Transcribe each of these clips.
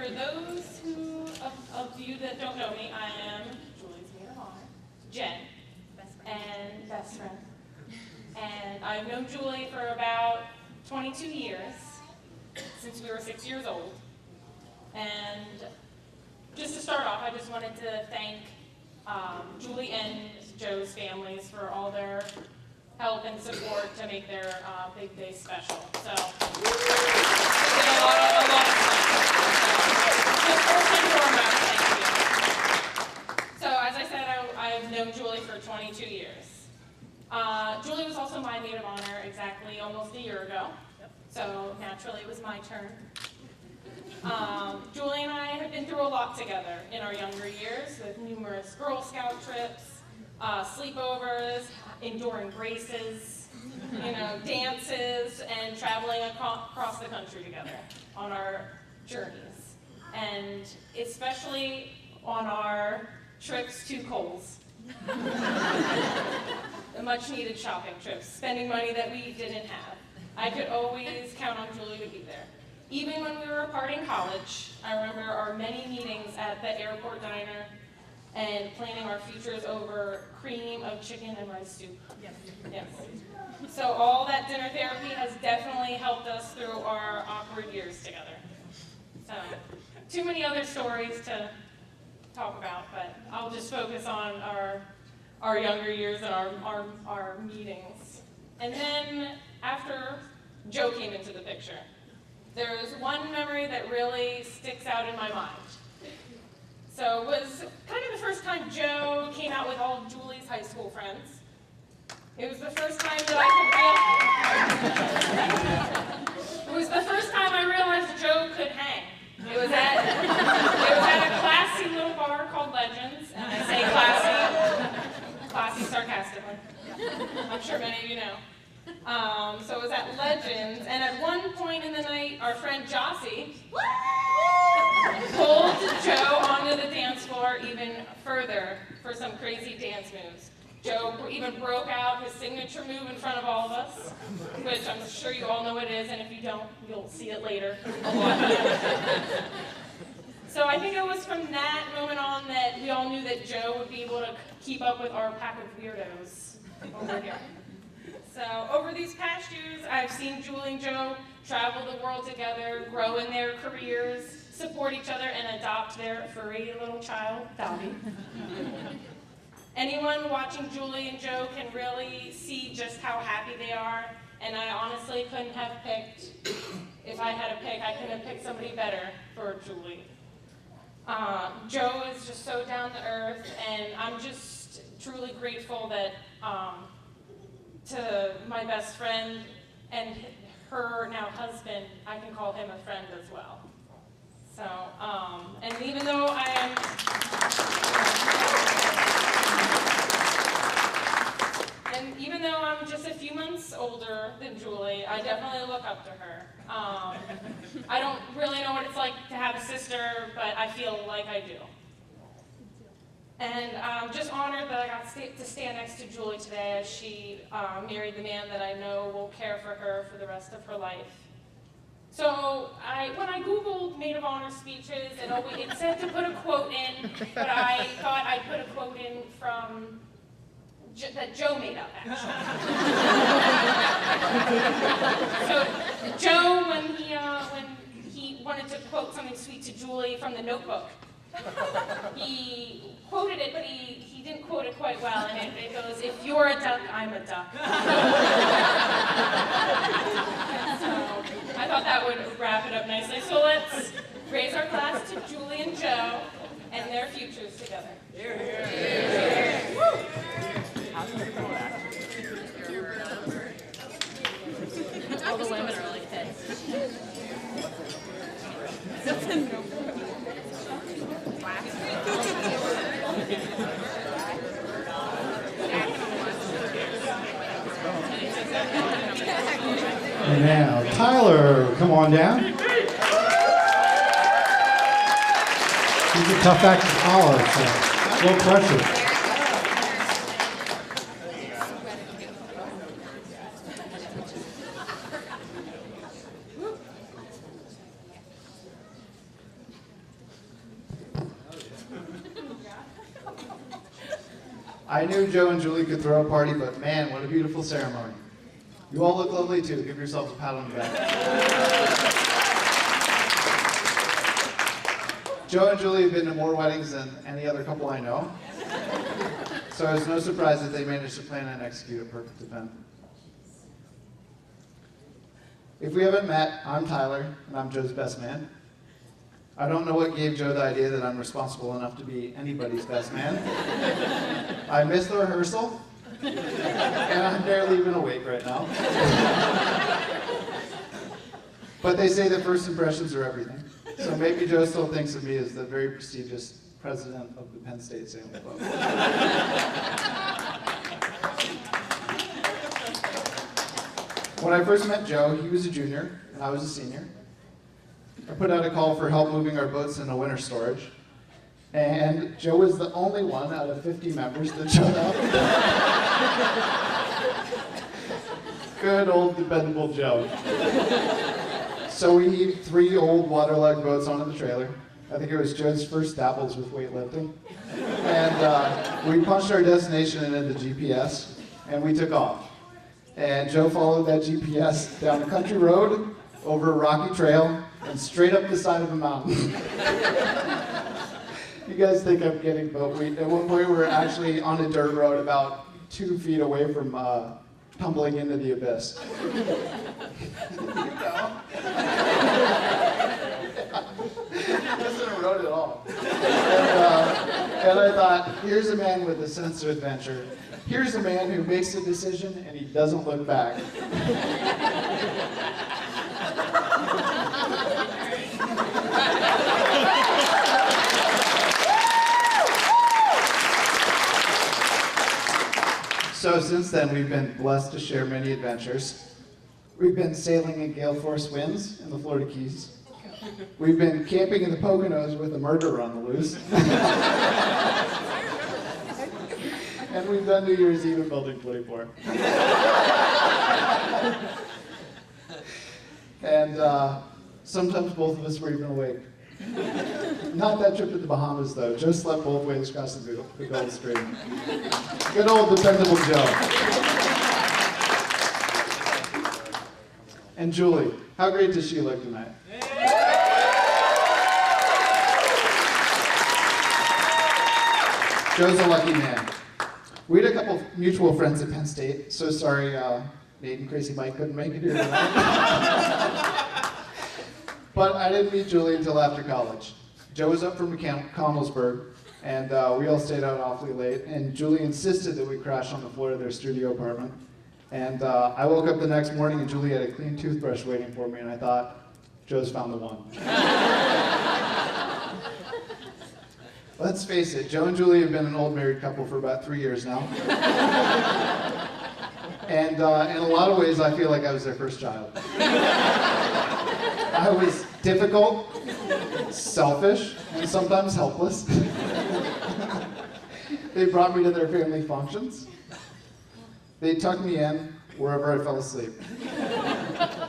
for those of you that don't know me, I am Julie's maid of honor, Jen, and best friend. And I've known Julie for about 22 years, since we were 6 years old. And just to start off, I just wanted to thank Julie and Joe's families for all their help and support to make their big day special. So, it's been a lot of fun. Just first and foremost, thank you. So, as I said, I've known Julie for 22 years. Julie was also my maid of honor exactly almost a year ago. So, naturally, it was my turn. Julie and I have been through a lot together in our younger years with numerous Girl Scout trips, sleepovers, enduring races, dances, and traveling across the country together on our journeys. And especially on our trips to Kohl's. The much needed shopping trips, spending money that we didn't have. I could always count on Julie to be there. Even when we were apart in college, I remember our many meetings at the airport diner and planning our futures over cream of chicken and rice soup. Yes. So all that dinner therapy has definitely helped us through our awkward years together. So, too many other stories to talk about, but I'll just focus on our younger years and our meetings. And then after Joe came into the picture, there's one memory that really sticks out in my mind. So it was kind of the first time Joe came out with all of Julie's high school friends. It was the first time that it was the first time I realized Joe could hang. It was at a classy little bar called Legends, and I say classy sarcastically. I'm sure many of you know. So it was at Legends, and at one point in the night, our friend Jossie pulled Joe onto the dance floor even further for some crazy dance moves. Joe even broke out his signature move in front of all of us, which I'm sure you all know what it is, and if you don't, you'll see it later. So I think it was from that moment on that we all knew that Joe would be able to keep up with our pack of weirdos over here. So over these past years, I've seen Julie and Joe travel the world together, grow in their careers, support each other, and adopt their furry little child, Dobby. Anyone watching Julie and Joe can really see just how happy they are, and I honestly couldn't have picked, if I had to pick, I couldn't have picked somebody better for Julie. Joe is just so down to earth, and I'm just truly grateful that to my best friend and her now husband, I can call him a friend as well. So, and even though I'm just a few months older than Julie, I definitely look up to her. I don't really know what it's like to have a sister, but I feel like I do. And I'm just honored that I got to stand next to Julie today as she married the man that I know will care for her for the rest of her life. So when I Googled maid of honor speeches, it said to put a quote in, but I thought I'd put a quote in from that Joe made up, actually. So Joe, when he wanted to quote something sweet to Julie from The Notebook, he quoted it, but he didn't quote it quite well, and it goes, "If you're a duck, I'm a duck." So I thought that would wrap it up nicely. So let's raise our glass to Julie and Joe and their futures together. Cheers. Cheers. Woo. All the women are like this. And now, Tyler, come on down. He's a tough act to follow, so low pressure. I knew Joe and Julie could throw a party, but man, what a beautiful ceremony. You all look lovely too. Give yourselves a pat on the back. Joe and Julie have been to more weddings than any other couple I know. So it's no surprise that they managed to plan and execute a perfect event. If we haven't met, I'm Tyler, and I'm Joe's best man. I don't know what gave Joe the idea that I'm responsible enough to be anybody's best man. I missed the rehearsal, and I'm barely even awake right now. But they say that first impressions are everything. So maybe Joe still thinks of me as the very prestigious president of the Penn State Sailing Club. When I first met Joe, he was a junior, and I was a senior. I put out a call for help moving our boats into winter storage, and Joe was the only one out of 50 members that showed up. Good old dependable Joe. So we heaved 3 old waterlogged boats onto the trailer. I think it was Joe's first dabbles with weightlifting. And we punched our destination into the GPS, and we took off. And Joe followed that GPS down a country road, over a rocky trail, and straight up the side of a mountain. You guys think I'm kidding, but at one point we were actually on a dirt road about 2 feet away from tumbling into the abyss. Wasn't a road at all. And I thought, here's a man with a sense of adventure. Here's a man who makes a decision and he doesn't look back. So since then, we've been blessed to share many adventures. We've been sailing in gale force winds in the Florida Keys. We've been camping in the Poconos with a murderer on the loose. And we've done New Year's Eve in Building 24. And sometimes both of us were even awake. Not that trip to the Bahamas, though. Joe slept both ways across the Gulf Stream. Good old dependable Joe. And Julie, how great does she look tonight? Joe's a lucky man. We had a couple mutual friends at Penn State. So sorry, Nate and Crazy Mike couldn't make it here tonight. But I didn't meet Julie until after college. Joe was up from Connellsburg, and we all stayed out awfully late, and Julie insisted that we crash on the floor of their studio apartment. And I woke up the next morning, and Julie had a clean toothbrush waiting for me, and I thought, Joe's found the one. Let's face it, Joe and Julie have been an old married couple for about 3 years now. And in a lot of ways, I feel like I was their first child. I was difficult, selfish, and sometimes helpless. They brought me to their family functions. They tucked me in wherever I fell asleep.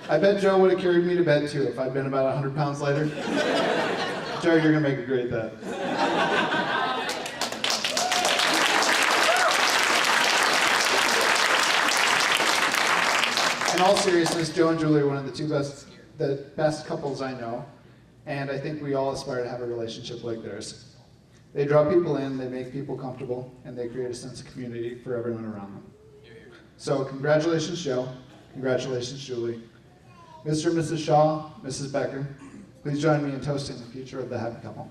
I bet Joe would have carried me to bed too if I'd been about 100 pounds lighter. Joe, you're gonna make a great dad. In all seriousness, Joe and Julie are one of the best couples I know, and I think we all aspire to have a relationship like theirs. They draw people in, they make people comfortable, and they create a sense of community for everyone around them. So congratulations, Joe. Congratulations, Julie. Mr. and Mrs. Shaw, Mrs. Becker, please join me in toasting the future of the happy couple.